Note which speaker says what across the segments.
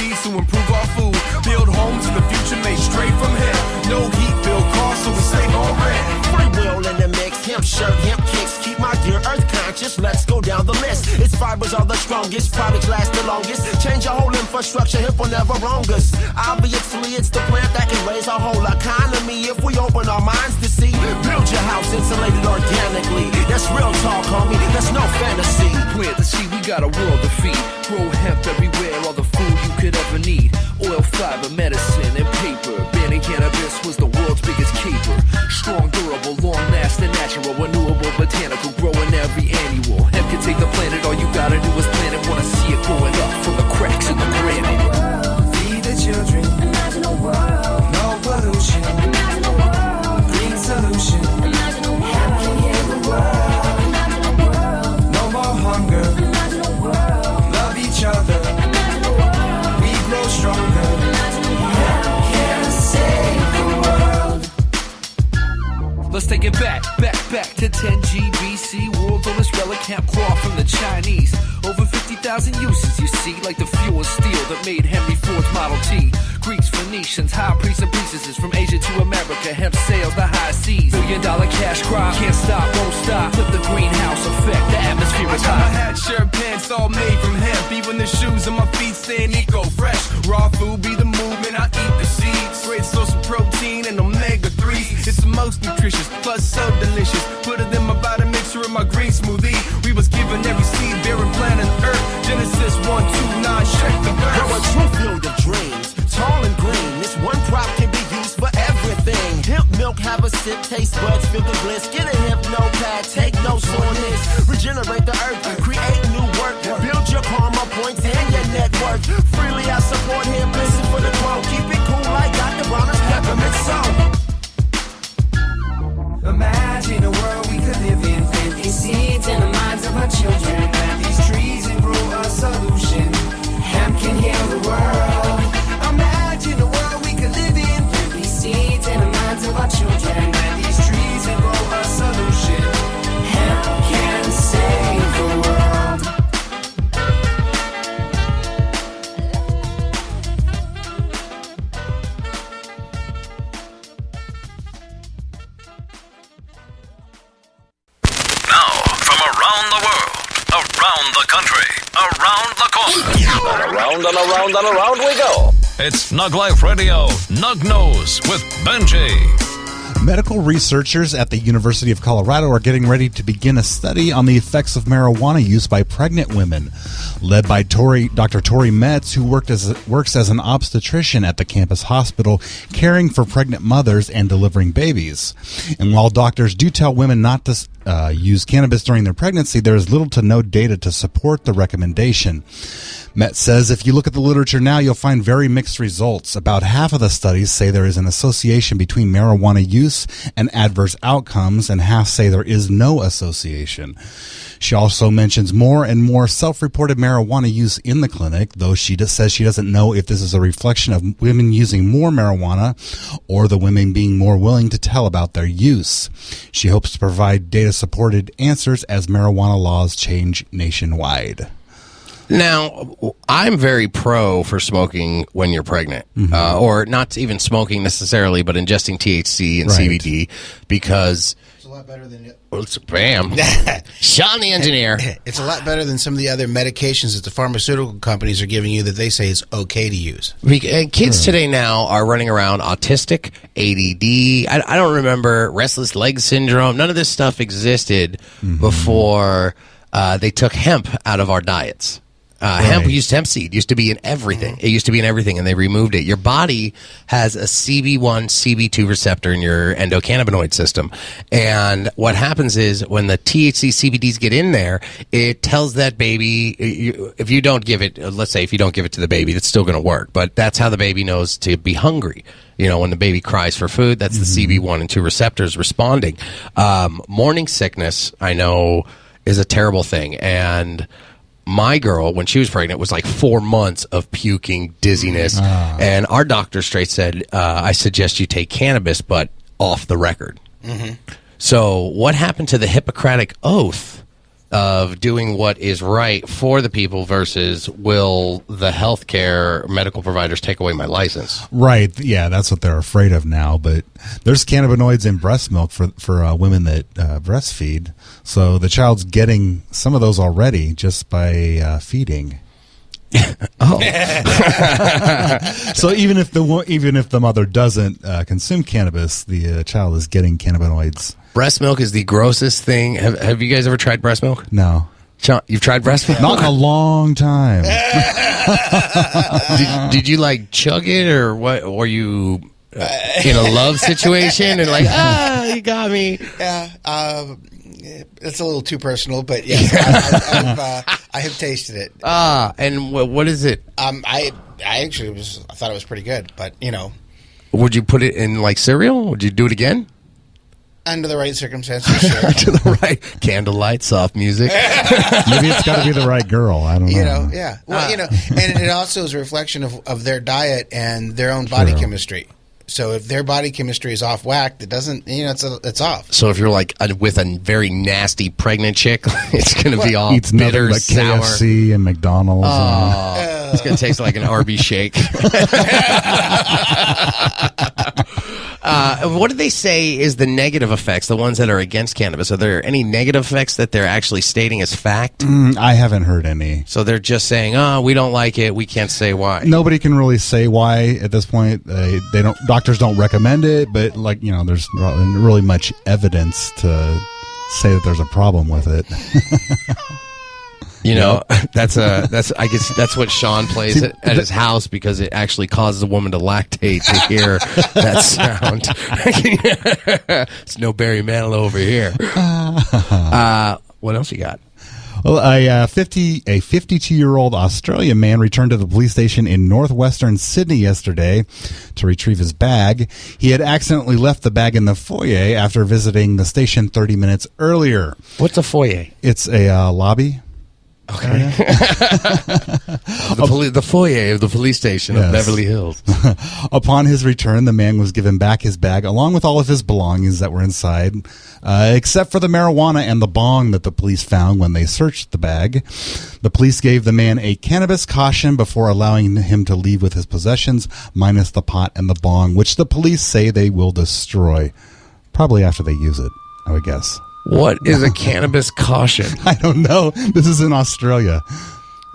Speaker 1: seeds to improve our food. Build homes in the future made straight from hemp. No heat, build cars so we save on rent.
Speaker 2: Free will in the mix, hemp shirt, hemp kicks. Keep my gear earth conscious, let's go down the list. Its fibers are the strongest, products last the longest. Change your whole infrastructure, hemp will never wrong us. Obviously it's the plant that can raise our whole economy if we open our minds to see. Build your house insulated organically. That's real talk, homie, that's no fantasy.
Speaker 3: Plant the seed, we got a world to feed. Grow hemp everywhere, all the food you could ever need. Oil, fiber, medicine, and paper. Banning cannabis was the world's biggest caper. Strong, durable, long-lasting, natural, renewable, botanical, growing every annual. Hemp can take the planet, all you gotta do is plant it. Wanna see it growing up from the cracks in the granite.
Speaker 4: Feed the children. Imagine a world. No pollution. Imagine a world. Green solution. Imagine a world. Hemp can heal the world. Imagine a world. No more hunger. Imagine a world. Love each other. Imagine a world. We grow stronger. Imagine a world. Hemp can save the world.
Speaker 3: Let's take it back to 10G BC. World's oldest relic, hemp cloth from the Chinese. Over 50,000 uses, you see, like the fuel and steel that made Henry Ford's Model T. Greeks, Phoenicians, high priests and priestesses, from Asia to America, hemp sails the high seas. $1 billion cash crop, can't stop, won't stop. Flip the greenhouse effect, the atmosphere is
Speaker 1: I got my
Speaker 3: hot.
Speaker 1: hat, shirt, pants all made from hemp. Even the shoes on my feet staying eco-fresh. Raw food be the movement, I eat the seeds. Great source of protein and omega-3s. It's the most nutritious, plus so delicious. Put it in my body, mixture in my green smoothie. We was given every seed, bearing plant on earth. Genesis 1, 2, 9, check the verse.
Speaker 2: Grow a true field of dreams, tall and green. This one crop can be used for everything. Hemp milk, have a sip, taste buds, feel the bliss. Get a hemp notepad, take notes on this. Regenerate the earth, create new work. Build your karma points and your network. Freely I support hemp, listen for the quote. Keep it cool like Dr. Bronner's peppermint soap.
Speaker 4: Imagine a world we could live in. Plant these seeds in the minds of our children. Plant these trees and grow a solution. Hemp can heal the world. Imagine a world we could live in. Plant these seeds in the minds of our children. Plant these trees and grow a solution. Hemp can save the world.
Speaker 5: Around the country, around the corner. Around and around and around we go. It's Nug Life Radio, Nug Knows with Benjie.
Speaker 6: Medical researchers at the University of Colorado are getting ready to begin a study on the effects of marijuana use by pregnant women. Led by Dr. Tori Metz, who works as an obstetrician at the campus hospital, caring for pregnant mothers and delivering babies. And while doctors do tell women not to use cannabis during their pregnancy, there is little to no data to support the recommendation. Metz says if you look at the literature now, you'll find very mixed results. About half of the studies say there is an association between marijuana use and adverse outcomes, and half say there is no association. She also mentions more and more self-reported marijuana use in the clinic, though she says she doesn't know if this is a reflection of women using more marijuana or the women being more willing to tell about their use. She hopes to provide data-supported answers as marijuana laws change nationwide.
Speaker 7: Now, I'm very pro for smoking when you're pregnant, or not even smoking necessarily, but ingesting THC and CBD, because
Speaker 8: it's a lot better than
Speaker 7: bam, Sean the engineer.
Speaker 8: It's a lot better than some of the other medications that the pharmaceutical companies are giving you that they say is okay to use.
Speaker 7: And kids today now are running around autistic, ADD. I don't remember restless leg syndrome. None of this stuff existed before they took hemp out of our diets. Hemp seed used to be in everything. It used to be in everything, and they removed it. Your body has a CB1, CB2 receptor in your endocannabinoid system. And what happens is when the THC, CBDs get in there, it tells that baby, if you don't give it, let's say if you don't give it to the baby, it's still going to work. But that's how the baby knows to be hungry. You know, when the baby cries for food, that's the CB1 and 2 receptors responding. Morning sickness, I know, is a terrible thing. And my girl, when she was pregnant, was like 4 months of puking, dizziness. And our doctor straight said, I suggest you take cannabis, but off the record. So what happened to the Hippocratic Oath of doing what is right for the people versus will the healthcare medical providers take away my license?
Speaker 6: Right. Yeah, that's what they're afraid of now. But there's cannabinoids in breast milk for women that breastfeed. So the child's getting some of those already just by feeding.
Speaker 7: Oh,
Speaker 6: so even if the mother doesn't consume cannabis, the child is getting cannabinoids.
Speaker 7: breast milk is the grossest thing. Have you guys ever tried breast milk?
Speaker 6: No.
Speaker 7: Sean, you've tried breast milk?
Speaker 6: Not in a long time.
Speaker 7: Did you like chug it, or what? Were you in a love situation and like, you got me?
Speaker 8: Yeah, it's a little too personal, but yes, I have tasted it.
Speaker 7: And what is it?
Speaker 8: I actually I thought it was pretty good, but
Speaker 7: Would you put it in like cereal? Would you do it again?
Speaker 8: Under the right circumstances, sure.
Speaker 7: To the right, candlelight, soft music.
Speaker 6: Maybe it's got to be the right girl. I don't know.
Speaker 8: Yeah. Well, and it also is a reflection of their diet and their own body chemistry. So if their body chemistry is off whack, it doesn't, it's off.
Speaker 7: So if you're like with a very nasty pregnant chick, it's going to be all
Speaker 6: Eats
Speaker 7: bitter,
Speaker 6: nothing but
Speaker 7: sour.
Speaker 6: KFC and McDonald's.
Speaker 7: It's going to taste like an Arby's shake. What do they say is the negative effects, the ones that are against cannabis? Are there any negative effects that they're actually stating as fact?
Speaker 6: I haven't heard any.
Speaker 7: So they're just saying, we don't like it. We can't say why.
Speaker 6: Nobody can really say why at this point. They don't. Doctors don't recommend it, but there's not really much evidence to say that there's a problem with it.
Speaker 7: That's I guess that's what Sean plays at his house because it actually causes a woman to lactate to hear that sound. It's no Barry Manilow over here. What else you got?
Speaker 6: Well, a 52-year-old Australian man returned to the police station in northwestern Sydney yesterday to retrieve his bag. He had accidentally left the bag in the foyer after visiting the station 30 minutes earlier.
Speaker 7: What's a foyer?
Speaker 6: It's a lobby.
Speaker 7: Okay. The foyer of the police station of Beverly Hills.
Speaker 6: Upon his return, the man was given back his bag along with all of his belongings that were inside, except for the marijuana and the bong that the police found when they searched the bag. The police gave the man a cannabis caution before allowing him to leave with his possessions, minus the pot and the bong, which the police say they will destroy. Probably after they use it, I would guess.
Speaker 7: What is a cannabis caution?
Speaker 6: I don't know. This is in Australia.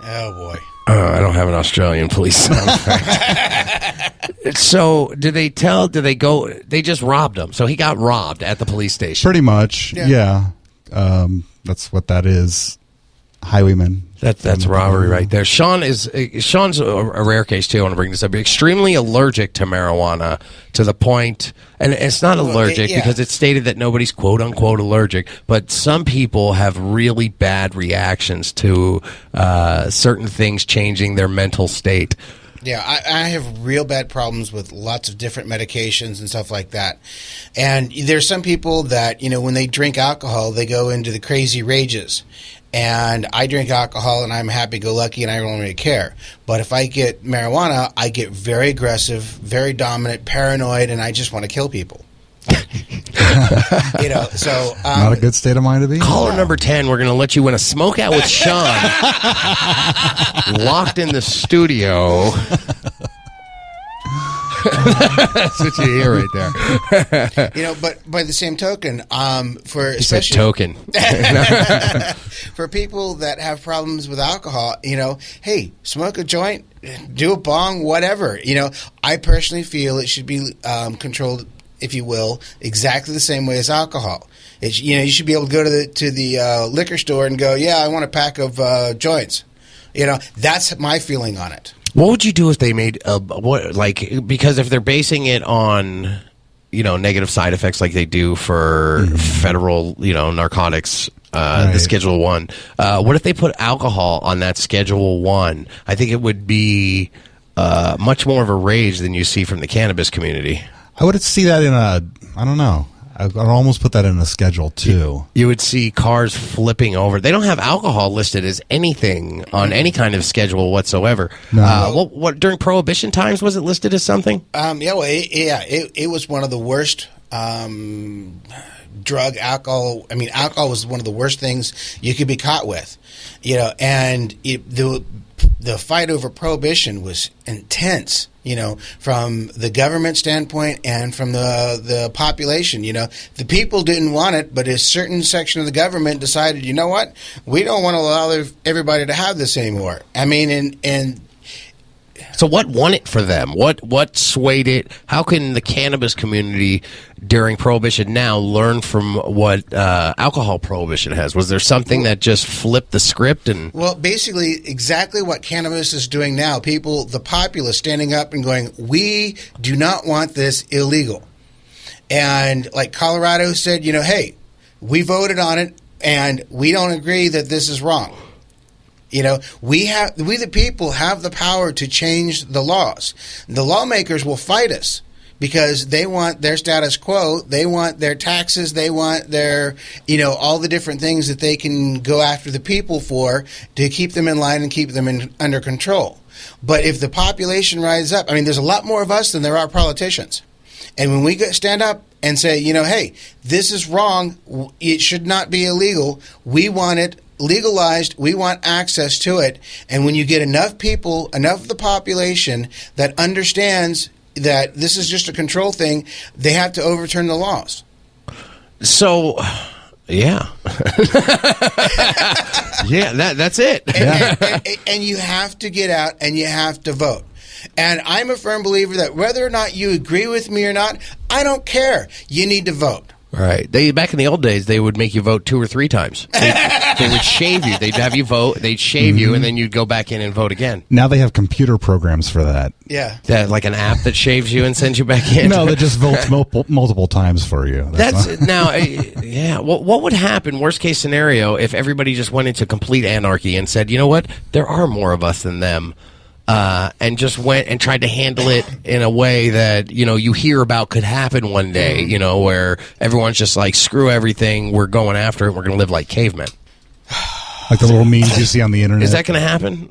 Speaker 8: Oh, boy.
Speaker 7: I don't have an Australian police sound effect. So, they just robbed him. So he got robbed at the police station.
Speaker 6: Pretty much, yeah. That's what that is. Highwayman.
Speaker 7: That's robbery right there. Sean's a rare case too. I want to bring this up. Extremely allergic to marijuana to the point, and it's not allergic because it's stated that nobody's quote unquote allergic, but some people have really bad reactions to certain things changing their mental state.
Speaker 8: Yeah, I have real bad problems with lots of different medications and stuff like that. And there's some people that, when they drink alcohol, they go into the crazy rages. And I drink alcohol and I'm happy-go-lucky and I don't really care. But if I get marijuana, I get very aggressive, very dominant, paranoid, and I just want to kill people. So
Speaker 6: not a good state of mind to be.
Speaker 7: Caller number 10, we're going to let you win a smoke out with Sean. Locked in the studio. That's what you hear right there.
Speaker 8: But by the same token, for
Speaker 7: you said token.
Speaker 8: For people that have problems with alcohol, hey, smoke a joint, do a bong, whatever. I personally feel it should be controlled, if you will, exactly the same way as alcohol. You should be able to go to the liquor store and go, I want a pack of joints. That's my feeling on it.
Speaker 7: What would you do if they made because if they're basing it on negative side effects like they do for federal narcotics, the Schedule 1, what if they put alcohol on that Schedule 1? I think it would be much more of a rage than you see from the cannabis community.
Speaker 6: I would see that in I don't know. I'd almost put that in a Schedule 2.
Speaker 7: You would see cars flipping over. They don't have alcohol listed as anything on any kind of schedule whatsoever.
Speaker 6: No.
Speaker 7: What during Prohibition times was it listed as something?
Speaker 8: It was one of the worst drug, alcohol. I mean, alcohol was one of the worst things you could be caught with, and the fight over prohibition was intense, from the government standpoint and from the population. The people didn't want it, but a certain section of the government decided, you know what, we don't want to allow everybody to have this anymore. I mean, and
Speaker 7: so what won it for them? What swayed it? How can the cannabis community during Prohibition now learn from what alcohol prohibition has? Was there something that just flipped the script? Well,
Speaker 8: basically exactly what cannabis is doing now. People, the populace, standing up and going, we do not want this illegal. And like Colorado said, hey, we voted on it and we don't agree that this is wrong. We the people have the power to change the laws. The lawmakers will fight us because they want their status quo. They want their taxes. They want their, all the different things that they can go after the people for to keep them in line and keep them under control. But if the population rises up, I mean, there's a lot more of us than there are politicians. And when we stand up and say, hey, this is wrong, it should not be illegal, we want it legalized, we want access to it. And when you get enough people, enough of the population that understands that this is just a control thing, they have to overturn the laws.
Speaker 7: So, yeah. Yeah, that's it.
Speaker 8: And you have to get out and you have to vote. And I'm a firm believer that whether or not you agree with me or not, I don't care. You need to vote.
Speaker 7: Right. Back in the old days, they would make you vote 2 or 3 times. They would shave you. They'd have you vote. They'd shave you, and then you'd go back in and vote again.
Speaker 6: Now they have computer programs for that.
Speaker 8: Yeah.
Speaker 7: Like an app that shaves you and sends you back in?
Speaker 6: No, that just votes multiple times for you.
Speaker 7: That's now, yeah. What would happen, worst case scenario, if everybody just went into complete anarchy and said, you know what, there are more of us than them? And just went and tried to handle it in a way that, you hear about could happen one day, where everyone's just like, screw everything, we're going after it, we're going to live like cavemen.
Speaker 6: Like the little memes you see on the internet.
Speaker 7: Is that going to happen?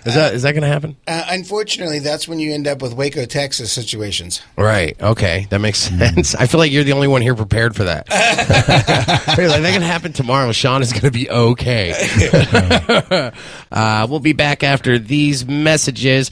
Speaker 7: Is that going to happen?
Speaker 8: Unfortunately, that's when you end up with Waco, Texas situations.
Speaker 7: Right. Okay. That makes sense. I feel like you're the only one here prepared for that. Like, that can happen tomorrow. Sean is going to be okay. We'll be back after these messages.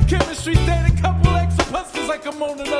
Speaker 9: Chemistry static, couple extra puzzles like I'm on an